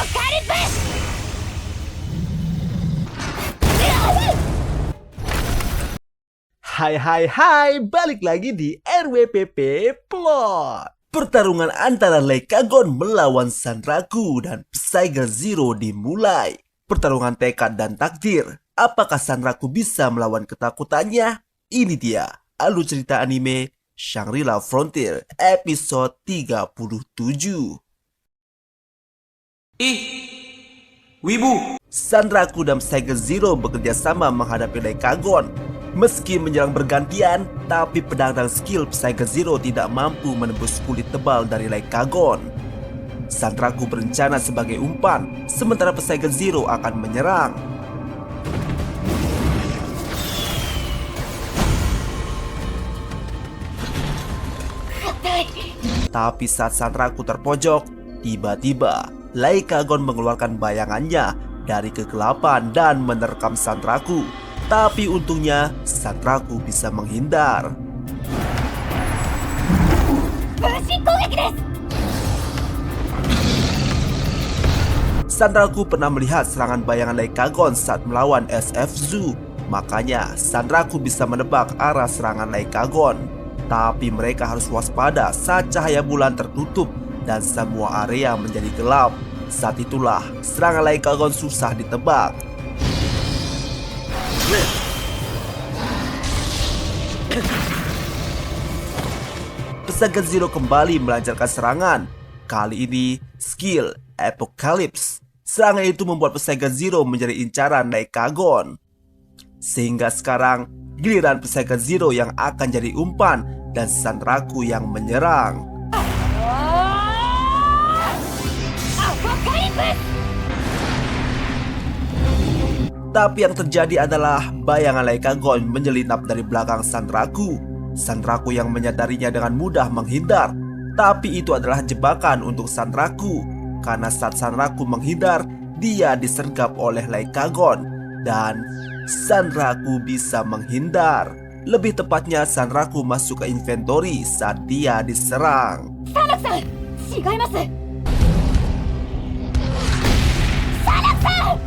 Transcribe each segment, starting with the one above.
Hai hai hai, balik lagi di RWPP Plot. Pertarungan antara Leccagon melawan Sanraku dan Psyger Zero dimulai. Pertarungan tekad dan takdir. Apakah Sanraku bisa melawan ketakutannya? Ini dia alur cerita anime Shangri-La Frontier episode 37. Wibu! Sanraku dan Psyger Zero bekerja sama menghadapi Leccagon. Meski menyerang bergantian, tapi pedang dan skill Psyger Zero tidak mampu menembus kulit tebal dari Leccagon. Sanraku berencana sebagai umpan, sementara Psyger Zero akan menyerang. Tapi saat Sanraku terpojok, tiba-tiba Leccagon mengeluarkan bayangannya dari kegelapan dan menerkam Sanraku. Tapi untungnya Sanraku bisa menghindar. Sanraku pernah melihat serangan bayangan Leccagon saat melawan SF Zoo. Makanya Sanraku bisa menebak arah serangan Leccagon. Tapi mereka harus waspada saat cahaya bulan tertutup dan semua area menjadi gelap. Saat itulah serangan Leccagon susah ditebak. Psyger Zero kembali melancarkan serangan. Kali ini skill Apocalypse. Serangan itu membuat Psyger Zero menjadi incaran Leccagon. Sehingga sekarang giliran Psyger Zero yang akan jadi umpan dan Sanraku yang menyerang. Tapi yang terjadi adalah bayangan Leccagon menyelinap dari belakang Sanraku. Sanraku yang menyadarinya dengan mudah menghindar. Tapi itu adalah jebakan untuk Sanraku. Karena saat Sanraku menghindar, dia disergap oleh Leccagon. Dan Sanraku bisa menghindar. Lebih tepatnya Sanraku masuk ke inventory saat dia diserang. Sanak-san, shigaimasu. Sanak-san!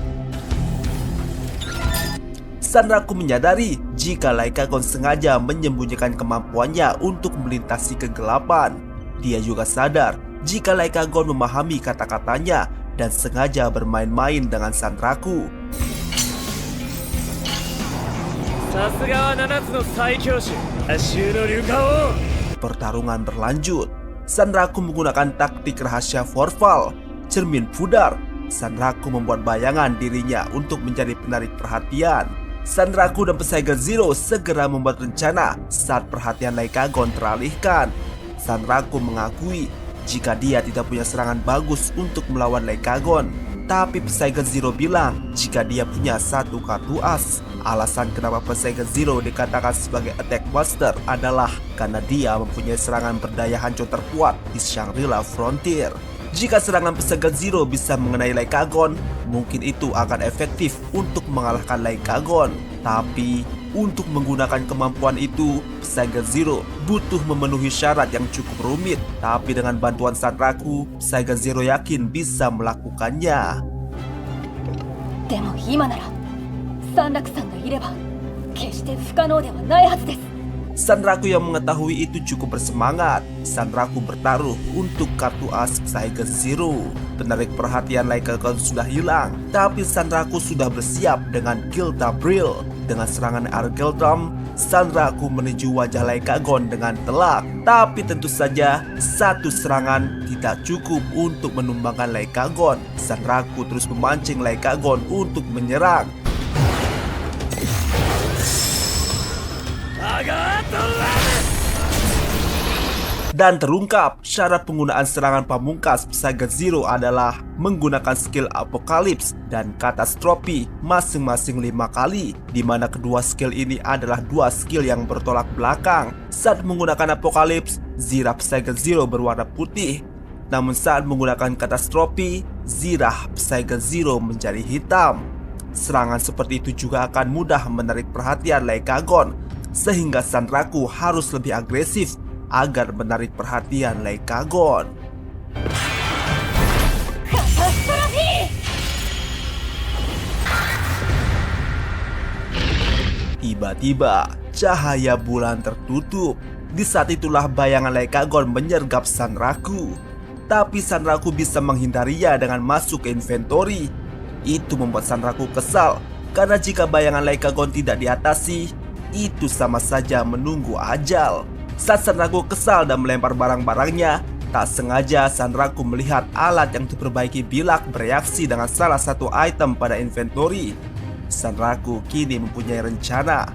Sanraku menyadari jika Leccagon sengaja menyembunyikan kemampuannya untuk melintasi kegelapan. Dia juga sadar jika Leccagon memahami kata-katanya dan sengaja bermain-main dengan Sanraku. Pertarungan berlanjut. Sanraku menggunakan taktik rahasia Forval, cermin pudar. Sanraku membuat bayangan dirinya untuk menjadi penarik perhatian. Sanraku dan Psyger Zero segera membuat rencana saat perhatian Leccagon teralihkan. Sanraku mengakui jika dia tidak punya serangan bagus untuk melawan Leccagon. Tapi Psyger Zero bilang jika dia punya satu kartu as. Alasan kenapa Psyger Zero dikatakan sebagai attack master adalah karena dia mempunyai serangan berdaya hancur terkuat di Shangri-La Frontier. Jika serangan Psyger Zero bisa mengenai Leccagon, mungkin itu akan efektif untuk mengalahkan Leccagon. Tapi untuk menggunakan kemampuan itu, Psyger Zero butuh memenuhi syarat yang cukup rumit. Tapi dengan bantuan Sanraku, Psyger Zero yakin bisa melakukannya. Demo ima nara, Sanraku-san ga ireba, keshite fukanou de wa nai hatsu desu. Sanraku yang mengetahui itu cukup bersemangat. Sanraku bertaruh untuk kartu as Psyger Zero. Penarik perhatian Leccagon sudah hilang, tapi Sanraku sudah bersiap dengan Gilda Brill. Dengan serangan Argeldrum, Sanraku menuju wajah Leccagon dengan telak. Tapi tentu saja satu serangan tidak cukup untuk menumbangkan Leccagon. Sanraku terus memancing Leccagon untuk menyerang. Dan terungkap syarat penggunaan serangan pamungkas Psyger Zero adalah menggunakan skill Apocalypse dan Katastrofi masing-masing 5 kali, di mana kedua skill ini adalah dua skill yang bertolak belakang. Saat menggunakan Apocalypse, zirah Psyger Zero berwarna putih. Namun saat menggunakan Katastrofi, zirah Psyger Zero menjadi hitam. Serangan seperti itu juga akan mudah menarik perhatian Leccagon, sehingga Sanraku harus lebih agresif agar menarik perhatian Leccagon. Katastrofi! Tiba-tiba cahaya bulan tertutup. Di saat itulah bayangan Leikagon menyergap Sanraku. Tapi Sanraku bisa menghindarinya dengan masuk ke inventory. Itu membuat Sanraku kesal, karena jika bayangan Leikagon tidak diatasi, itu sama saja menunggu ajal. Saat Sanraku kesal dan melempar barang-barangnya, tak sengaja Sanraku melihat alat yang diperbaiki Bilak bereaksi dengan salah satu item pada inventory. Sanraku kini mempunyai rencana.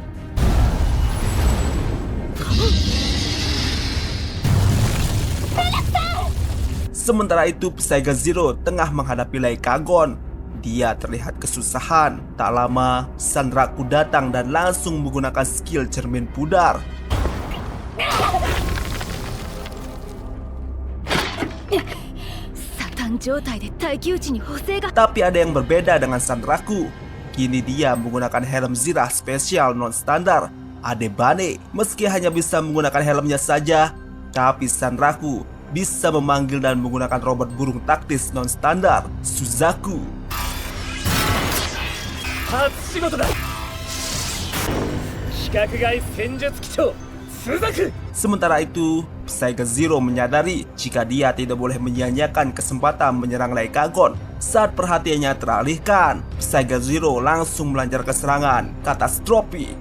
Sementara itu Psycho Zero tengah menghadapi Leikagon. Dia terlihat kesusahan. Tak lama Sanraku datang dan langsung menggunakan skill cermin pudar. Tapi ada yang berbeda dengan Sanraku. Kini dia menggunakan helm Zirah spesial non-standar Adebane. Meski hanya bisa menggunakan helmnya saja, tapi Sanraku bisa memanggil dan menggunakan robot burung taktis non-standar Suzaku. Sementara itu, Psycho Zero menyadari jika dia tidak boleh menyia-nyiakan kesempatan menyerang Leikagon. Saat perhatiannya teralihkan, Psycho Zero langsung melancarkan serangan katastrofi.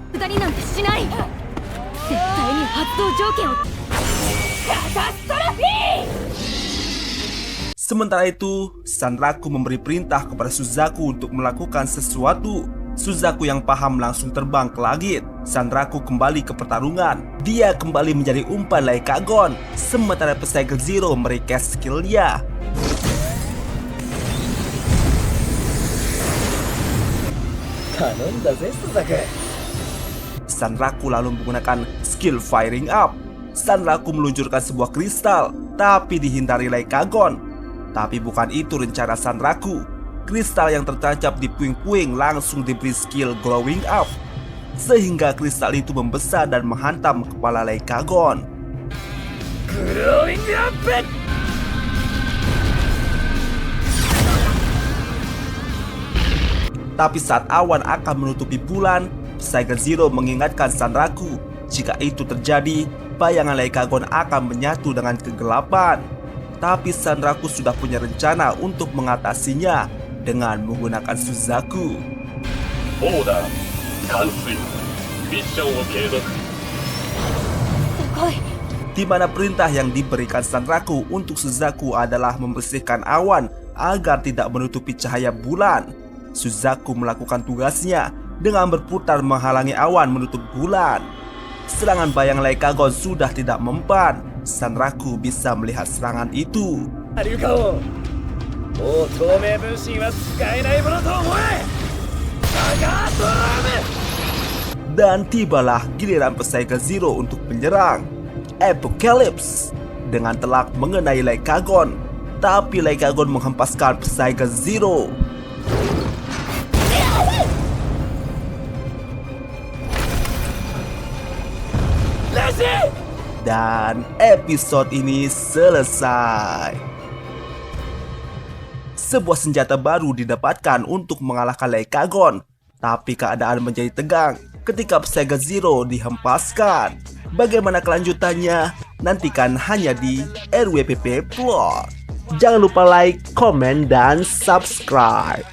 Sementara itu, Sanraku memberi perintah kepada Suzaku untuk melakukan sesuatu. Suzaku yang paham langsung terbang ke langit. Sanraku kembali ke pertarungan. Dia kembali menjadi umpan Leikagon. Sementara Psycho Zero merequest skillnya. Sanraku lalu menggunakan skill firing up. Sanraku meluncurkan sebuah kristal, tapi dihindari Leikagon. Tapi bukan itu rencana Sanraku. Kristal yang tertancap di puing-puing langsung diberi skill glowing up, sehingga kristal itu membesar dan menghantam kepala Leikagon. Tapi saat awan akan menutupi bulan, Psycho Zero mengingatkan Sanraku, jika itu terjadi, bayangan Leikagon akan menyatu dengan kegelapan. Tapi Sanraku sudah punya rencana untuk mengatasinya dengan menggunakan Suzaku. Di mana perintah yang diberikan Sanraku untuk Suzaku adalah membersihkan awan agar tidak menutupi cahaya bulan. Suzaku melakukan tugasnya dengan berputar menghalangi awan menutup bulan. Serangan bayang Leikagon sudah tidak mempan. Sanraku bisa melihat serangan itu. Dan tibalah giliran Psycho Zero untuk menyerang. Apocalypse dengan telak mengenai Leikagon, tapi Leikagon menghempaskan Psycho Zero. Dan episode ini selesai. Sebuah senjata baru didapatkan untuk mengalahkan Leikagon, tapi keadaan menjadi tegang ketika Psycho Zero dihempaskan. Bagaimana kelanjutannya? Nantikan hanya di RWPP Plot. Jangan lupa like, komen, dan subscribe.